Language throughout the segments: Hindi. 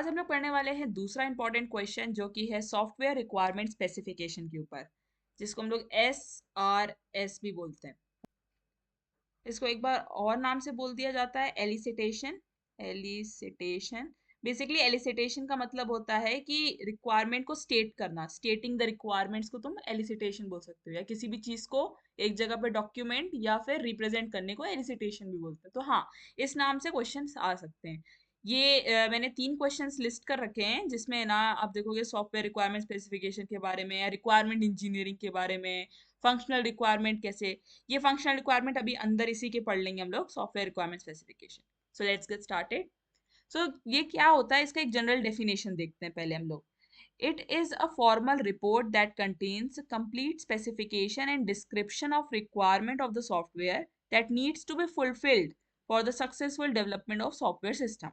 हम लोग पढ़ने वाले हैं दूसरा इंपॉर्टेंट क्वेश्चन जो कि है सॉफ्टवेयर रिक्वायरमेंट स्पेसिफिकेशन के ऊपर, जिसको हम लोग SRS भी बोलते हैं। इसको एक बार और नाम से बोल दिया जाता है एलिसिटेशन। एलिसिटेशन बेसिकली एलिसिटेशन का मतलब होता है कि रिक्वायरमेंट को स्टेट करना, स्टेटिंग द रिक्वायरमेंट्स को तुम एलिसिटेशन बोल सकते हो, या किसी भी चीज को एक जगह पे डॉक्यूमेंट या फिर रिप्रेजेंट करने को एलिसिटेशन भी बोलते हैं। तो हाँ, इस नाम से क्वेश्चंस आ सकते हैं। ये मैंने 3 क्वेश्चंस लिस्ट कर रखे हैं, जिसमें ना आप देखोगे सॉफ्टवेयर रिक्वायरमेंट स्पेसिफिकेशन के बारे में या रिक्वायरमेंट इंजीनियरिंग के बारे में, फंक्शनल रिक्वायरमेंट कैसे, ये फंक्शनल रिक्वायरमेंट अभी अंदर इसी के पढ़ लेंगे हम लोग, software requirement specification. So let's get started. So ये क्या होता है, इसका एक जनरल डेफिनेशन देखते हैं पहले हम लोग। It is a formal report that contains complete specification and description of requirement of the software that needs to be fulfilled for the successful development of software system.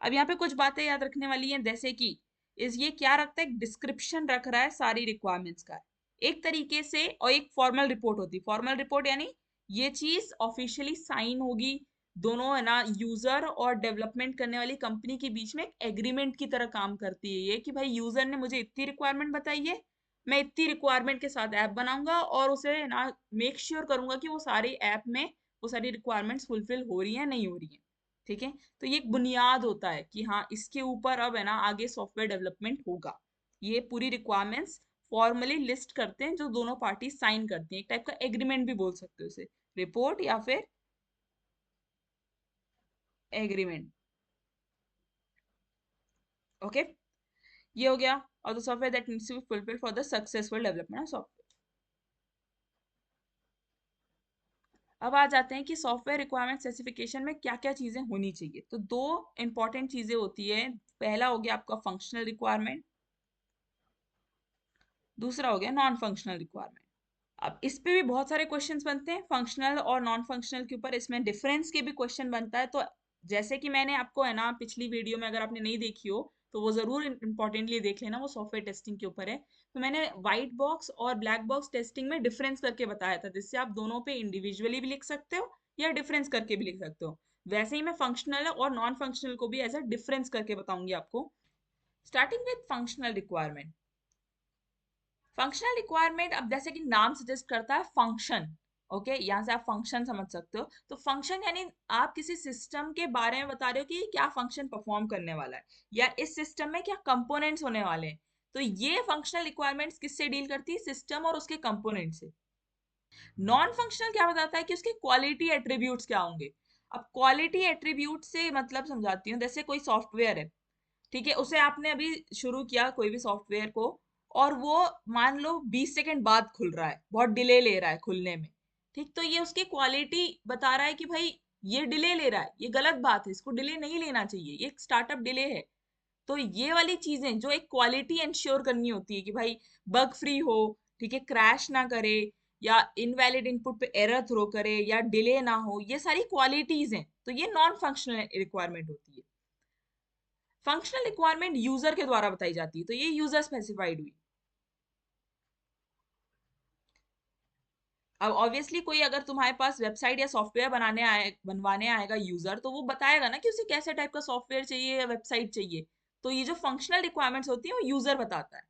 अब यहाँ पे कुछ बातें याद रखने वाली हैं, जैसे कि इस ये क्या रखता है, एक डिस्क्रिप्शन रख रहा है सारी रिक्वायरमेंट्स का एक तरीके से, और एक फॉर्मल रिपोर्ट होती है। फॉर्मल रिपोर्ट यानी ये चीज ऑफिशियली साइन होगी, दोनों है ना यूजर और डेवलपमेंट करने वाली कंपनी के बीच में एक एग्रीमेंट की तरह काम करती है ये, कि भाई यूजर ने मुझे इतनी रिक्वायरमेंट बताई है, मैं इतनी रिक्वायरमेंट के साथ ऐप बनाऊंगा और उसे ना मेक श्योर करूंगा कि वो सारे ऐप में वो सारी रिक्वायरमेंट्स फुलफिल हो रही है नहीं हो रही है। ठीक है, तो ये एक बुनियाद होता है कि हाँ, इसके ऊपर अब है ना आगे सॉफ्टवेयर डेवलपमेंट होगा। ये पूरी रिक्वायरमेंट्स फॉर्मली लिस्ट करते हैं जो दोनों पार्टी साइन करती हैं, एक टाइप का एग्रीमेंट भी बोल सकते हो उसे, रिपोर्ट या फिर एग्रीमेंट। ओके, ये हो गया। और the software that needs to be fulfilled for the successful development of software. अब आ जाते हैं कि सॉफ्टवेयर रिक्वायरमेंट स्पेसिफिकेशन में क्या क्या चीजें होनी चाहिए। तो दो इंपॉर्टेंट चीजें होती है। पहला हो गया आपका फंक्शनल रिक्वायरमेंट, दूसरा हो गया नॉन फंक्शनल रिक्वायरमेंट। अब इस पे भी बहुत सारे क्वेश्चंस बनते हैं फंक्शनल और नॉन फंक्शनल के ऊपर, इसमें डिफरेंस के भी क्वेश्चन बनता है। तो जैसे कि मैंने आपको है ना पिछली वीडियो में, अगर आपने नहीं देखी हो तो वो जरूर इंपॉर्टेंटली देख लेना, वो सॉफ्टवेयर टेस्टिंग के ऊपर है। तो मैंने व्हाइट बॉक्स और ब्लैक बॉक्स टेस्टिंग में डिफरेंस करके बताया था, जिससे आप दोनों पे इंडिविजुअली भी लिख सकते हो या डिफरेंस करके भी लिख सकते हो। वैसे ही मैं फंक्शनल और नॉन फंक्शनल को भी एज अ डिफरेंस करके बताऊंगी आपको। Starting with functional requirement. Functional requirement, अब जैसे कि नाम सजेस्ट करता है फंक्शन, ओके, यहाँ से आप फंक्शन समझ सकते हो। तो फंक्शन यानी आप किसी सिस्टम के बारे में बता रहे हो कि क्या फंक्शन परफॉर्म करने वाला है, या इस सिस्टम में क्या कंपोनेंट्स होने वाले हैं। तो ये फंक्शनल रिक्वायरमेंट्स किससे डील करती है, सिस्टम और उसके कंपोनेंट से। नॉन फंक्शनल क्या बताता है कि उसके क्वालिटी एट्रीब्यूट्स क्या होंगे। अब क्वालिटी एट्रीब्यूट से मतलब समझाती हूँ, जैसे कोई सॉफ्टवेयर है, ठीक है, उसे आपने अभी शुरू किया कोई भी सॉफ्टवेयर को, और वो मान लो 20 सेकंड बाद खुल रहा है, बहुत डिले ले रहा है खुलने में। ठीक, तो ये उसकी क्वालिटी बता रहा है कि भाई ये डिले ले रहा है, ये गलत बात है, इसको डिले नहीं लेना चाहिए, ये एक स्टार्टअप डिले है। तो ये वाली चीजें जो एक क्वालिटी इंश्योर करनी होती है कि भाई बग फ्री हो, ठीक है, क्रैश ना करे, या इनवैलिड इनपुट पे एरर थ्रो करे, या डिले ना हो, ये सारी क्वालिटीज हैं। तो ये नॉन फंक्शनल रिक्वायरमेंट होती है। फंक्शनल रिक्वायरमेंट यूजर के द्वारा बताई जाती है, तो ये यूजर स्पेसिफाइड हुई। अब ऑब्वियसली कोई अगर तुम्हारे पास वेबसाइट या सॉफ्टवेयर बनवाने आएगा यूजर, तो वो बताएगा ना कि उसे कैसे टाइप का सॉफ्टवेयर चाहिए या वेबसाइट चाहिए। तो ये जो फंक्शनल रिक्वायरमेंट्स होती है वो यूजर बताता है।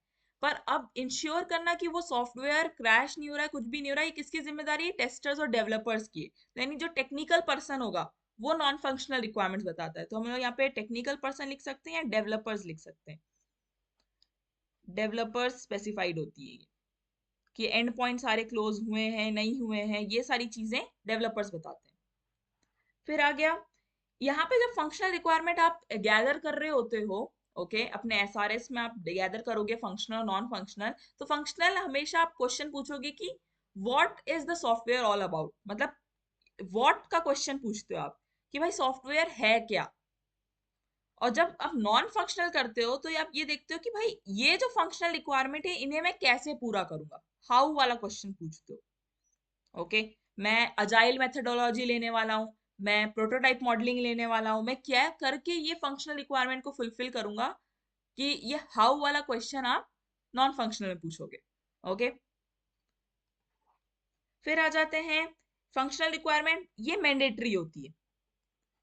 पर अब इंश्योर करना कि वो सॉफ्टवेयर क्रैश नहीं हो रहा है, कुछ भी नहीं हो रहा है, ये किसकी जिम्मेदारी है, टेस्टर्स और डेवलपर्स की। यानी जो टेक्निकल पर्सन होगा वो नॉन फंक्शनल रिक्वायरमेंट्स बताता है। तो हम लोग यहाँ पे टेक्निकल पर्सन लिख सकते हैं या डेवलपर्स लिख सकते हैं। डेवलपर्स स्पेसिफाइड होती है ये, कि एंड पॉइंट सारे क्लोज हुए हैं नहीं हुए हैं, ये सारी चीजें डेवलपर्स बताते हैं। फिर आ गया यहाँ पे जब फंक्शनल रिक्वायरमेंट आप गैदर कर रहे होते हो, ओके, अपने एसआरएस में आप गैदर करोगे फंक्शनल और नॉन फंक्शनल। तो फंक्शनल हमेशा आप क्वेश्चन पूछोगे कि what is the software all about, मतलब व्हाट का क्वेश्चन पूछते हो आप, कि भाई सॉफ्टवेयर है क्या। और जब आप नॉन फंक्शनल करते हो तो आप ये देखते हो कि भाई ये जो फंक्शनल रिक्वायरमेंट है इन्हें मैं कैसे पूरा करूंगा, हाउ वाला क्वेश्चन पूछते हो। ओके, मैं अजाइल मेथडोलॉजी लेने वाला हूँ, मैं प्रोटोटाइप मॉडलिंग लेने वाला हूँ, मैं क्या करके ये फंक्शनल रिक्वायरमेंट को फुलफिल करूंगा, कि ये हाउ वाला क्वेश्चन आप नॉन फंक्शनल में पूछोगे। ओके, फिर आ जाते हैं फंक्शनल रिक्वायरमेंट, ये मैंडेटरी होती है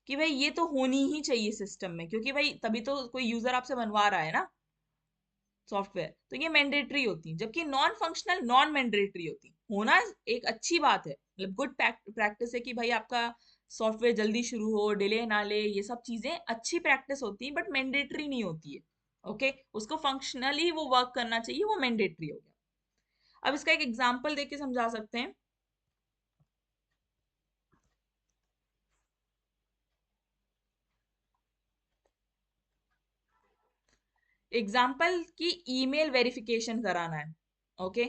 कि भाई ये तो होनी ही चाहिए सिस्टम में, क्योंकि भाई तभी तो कोई यूजर आपसे बनवा रहा है ना सॉफ्टवेयर, तो ये मैंडेटरी होती है। जबकि नॉन फंक्शनल नॉन मैंडेटरी होती होना एक अच्छी बात है, मतलब गुड प्रैक्टिस है कि भाई आपका सॉफ्टवेयर जल्दी शुरू हो, डिले ना ले, ये सब चीजें अच्छी प्रैक्टिस होती है, बट मैंडेटरी नहीं होती है। ओके, उसको फंक्शनली वो वर्क करना चाहिए, वो मैंडेटरी हो गया। अब इसका एक एग्जाम्पल देके समझा सकते हैं। एग्जाम्पल की ईमेल वेरिफिकेशन कराना है। ओके,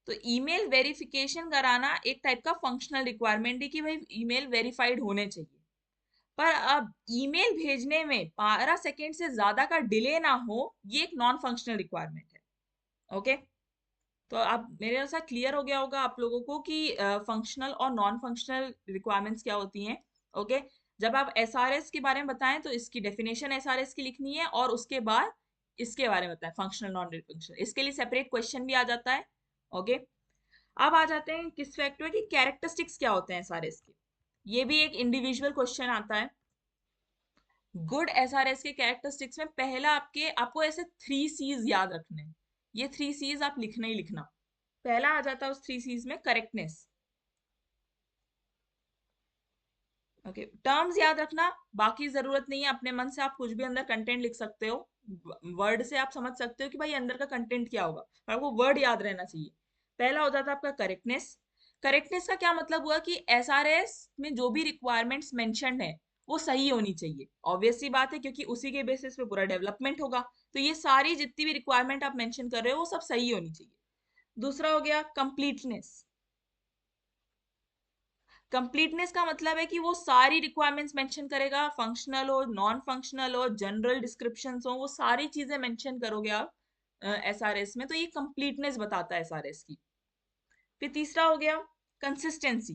तो ईमेल वेरिफिकेशन कराना एक टाइप का फंक्शनल रिक्वायरमेंट है कि भाई ईमेल वेरीफाइड होने चाहिए। पर अब ईमेल भेजने में 12 सेकेंड से ज्यादा का डिले ना हो, ये एक नॉन फंक्शनल रिक्वायरमेंट है। ओके, तो अब मेरे अनुसार क्लियर हो गया होगा आप लोगों को कि फंक्शनल और नॉन फंक्शनल रिक्वायरमेंट्स क्या होती हैं। ओके, जब आप एसआरएस के बारे में बताएं तो इसकी डेफिनेशन एसआरएस की लिखनी है, और उसके बाद इसके बारे में बताएं फंक्शनल नॉन फंक्शनल, इसके लिए सेपरेट क्वेश्चन भी आ जाता है। ओके, अब आ जाते हैं किस फैक्टर की कैरेक्टरिस्टिक्स क्या होते हैं एसआरएस के। ये भी एक इंडिविजुअल क्वेश्चन आता है। गुड एसआरएस के कैरेक्टरिस्टिक्स में पहला आपको ऐसे 3 C's याद रखने हैं। ये 3 C's आप लिखना ही लिखना। पहला आ जाता है उस 3 C's में करेक्टनेस। ओके, टर्म्स याद रखना, बाकी जरूरत नहीं है, अपने मन से आप कुछ भी अंदर कंटेंट लिख सकते हो। वर्ड से आप समझ सकते हो कि भाई अंदर का कंटेंट क्या होगा, पर आपको वर्ड याद रहना चाहिए। पहला हो जाता है आपका करेक्टनेस। करेक्टनेस का क्या मतलब हुआ कि एसआरएस में जो भी रिक्वायरमेंट्स मेंशन्ड है वो सही होनी चाहिए। ऑब्वियस सी बात है, क्योंकि उसी के बेसिस पे पूरा डेवलपमेंट होगा। तो ये सारी जितनी भी रिक्वायरमेंट आप मेंशन कर रहे हो वो सब सही होनी चाहिए। दूसरा हो गया कंप्लीटनेस। कंप्लीटनेस का मतलब है कि वो सारी रिक्वायरमेंट्स मेंशन करेगा, फंक्शनल हो, नॉन फंक्शनल हो, जनरल डिस्क्रिप्शंस हो, वो सारी चीजें मेंशन करोगे आप एसआरएस में, तो ये कंप्लीटनेस बताता है एसआरएस की। फिर तीसरा हो गया कंसिस्टेंसी।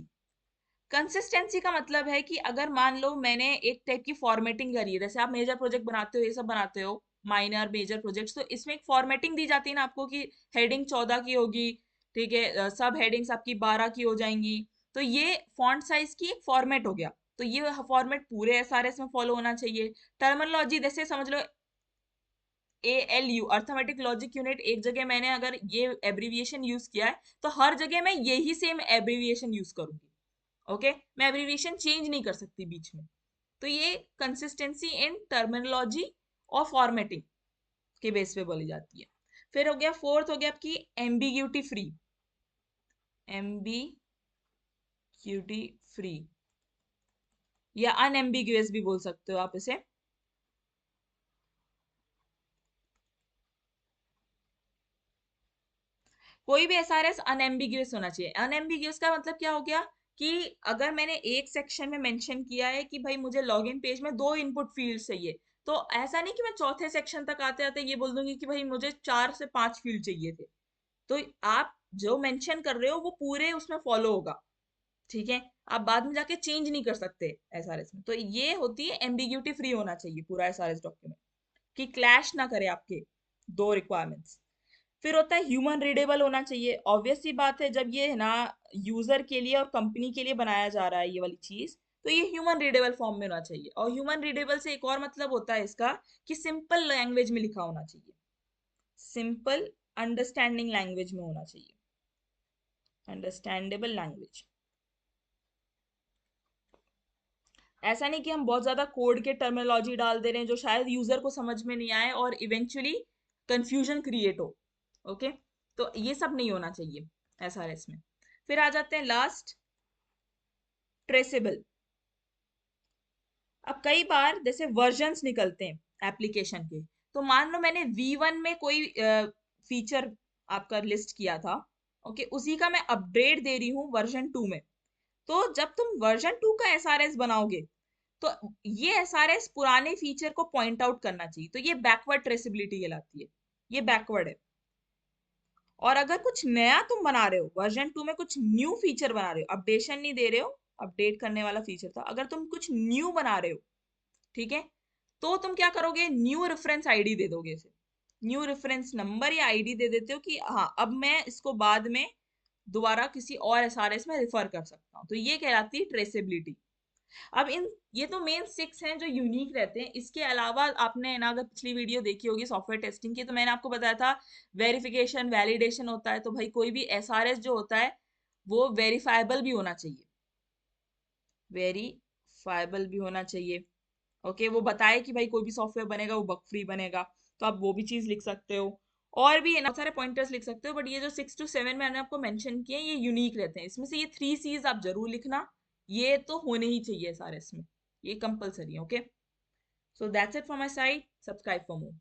कंसिस्टेंसी का मतलब है कि अगर मान लो मैंने एक टाइप की फॉर्मेटिंग करी है, जैसे आप मेजर प्रोजेक्ट बनाते हो, ये सब बनाते हो, माइनर मेजर प्रोजेक्ट्स, तो इसमें एक फॉर्मेटिंग दी जाती है ना आपको कि हेडिंग 14 की होगी, ठीक है, सब हेडिंग्स आपकी 12 की हो जाएंगी। तो ये फॉन्ट साइज की एक फॉर्मेट हो गया। तो ये फॉर्मेट पूरे एसआरएस में फॉलो होना चाहिए। टर्मिनोलॉजी जैसे समझ लो ALU अर्थमेटिक लॉजिक यूनिट, एक जगह मैंने अगर ये एब्रीविएशन यूज किया है तो हर जगह मैं यही सेम एब्रीविएशन यूज करूंगी। ओके, मैं एब्रीविएशन चेंज नहीं कर सकती बीच में। तो ये कंसिस्टेंसी इन टर्मिनोलॉजी और फॉर्मेटिंग के बेस पे बोली जाती है। फिर हो गया फोर्थ, हो गया आपकी एम्बिग्यूटी फ्री। एम्बिग्यूटी फ्री या अनएम्बिग्यूअस भी बोल सकते हो आप इसे। कोई भी एसआरएस अनएम्बिग्यूअस होना चाहिए। अनएम्बिग्यूअस का मतलब क्या हो गया कि अगर मैंने एक सेक्शन में मेंशन किया है कि भाई मुझे लॉगिन पेज में 2 इनपुट फील्ड चाहिए, तो ऐसा नहीं कि मैं चौथे सेक्शन तक आते आते ये बोल दूंगी कि भाई मुझे 4 से 5 फील्ड चाहिए थे। तो आप जो मेंशन कर रहे हो वो पूरे उसमें फॉलो होगा, ठीक है। आप बाद में जाके चेंज नहीं कर सकते एसआरएस में। तो ये होती है एम्बिग्यूटी फ्री होना चाहिए पूरा एसआरएस डॉक्यूमेंट, कि क्लैश ना करे आपके दो रिक्वायरमेंट्स। फिर होता है ह्यूमन रीडेबल होना चाहिए। ऑब्वियस सी बात है, जब ये है ना यूजर के लिए और कंपनी के लिए बनाया जा रहा है ये वाली चीज, तो ये ह्यूमन रीडेबल फॉर्म में होना चाहिए। और ह्यूमन रीडेबल से एक और मतलब होता है इसका कि सिंपल लैंग्वेज में लिखा होना चाहिए, सिंपल अंडरस्टैंडिंग लैंग्वेज में होना चाहिए, अंडरस्टैंडेबल लैंग्वेज। ऐसा नहीं कि हम बहुत ज्यादा कोड के टर्मिनोलॉजी डाल दे रहे हैं जो शायद यूजर को समझ में नहीं आए और इवेंचुअली कंफ्यूजन क्रिएट हो। ओके, तो ये सब नहीं होना चाहिए एसआरएस में। फिर आ जाते हैं लास्ट, ट्रेसेबल। अब कई बार जैसे वर्जन्स निकलते हैं एप्लीकेशन के, तो मान लो मैंने V1 में कोई फीचर आपका लिस्ट किया था, ओके, उसी का मैं अपडेट दे रही हूँ वर्जन 2 में। तो जब तुम वर्जन 2 का एसआरएस बनाओगे तो ये एसआरएस पुराने फीचर को पॉइंट आउट करना चाहिए, तो ये बैकवर्ड ट्रेसेबिलिटी कहलाती है। ये बैकवर्ड है। और अगर कुछ नया तुम बना रहे हो, वर्जन 2 में कुछ न्यू फीचर बना रहे हो, अपडेशन नहीं दे रहे हो, अपडेट करने वाला फीचर था, अगर तुम कुछ न्यू बना रहे हो, ठीक है, तो तुम क्या करोगे, न्यू रेफरेंस आईडी दे दोगे इसे, न्यू रेफरेंस नंबर या आईडी दे देते हो कि हाँ अब मैं इसको बाद में दोबारा किसी और एसआरएस में रिफर कर सकता हूँ। तो ये कहलाती है ट्रेसेबिलिटी। अब इन ये तो मेन 6 हैं जो यूनिक रहते हैं। इसके अलावा आपने ना अगर पिछली वीडियो देखी होगी सॉफ्टवेयर टेस्टिंग की, तो मैंने आपको बताया था वेरिफिकेशन वैलिडेशन होता है। तो भाई कोई भी एसआरएस जो होता है वो वेरीफाइबल भी होना चाहिए, वेरीफाइबल भी होना चाहिए। ओके, वो बताए कि भाई कोई भी सॉफ्टवेयर बनेगा वो बग फ्री बनेगा, तो आप वो भी चीज लिख सकते हो। और भी बहुत सारे पॉइंटर्स लिख सकते हो, बट ये जो 6 to 7 मैंने आपको मेंशन किए ये यूनिक रहते हैं। इसमें से ये 3 C's आप जरूर लिखना, ये तो होने ही चाहिए सारे इसमें, ये कंपलसरी है। Okay, so that's it from my side, subscribe for more.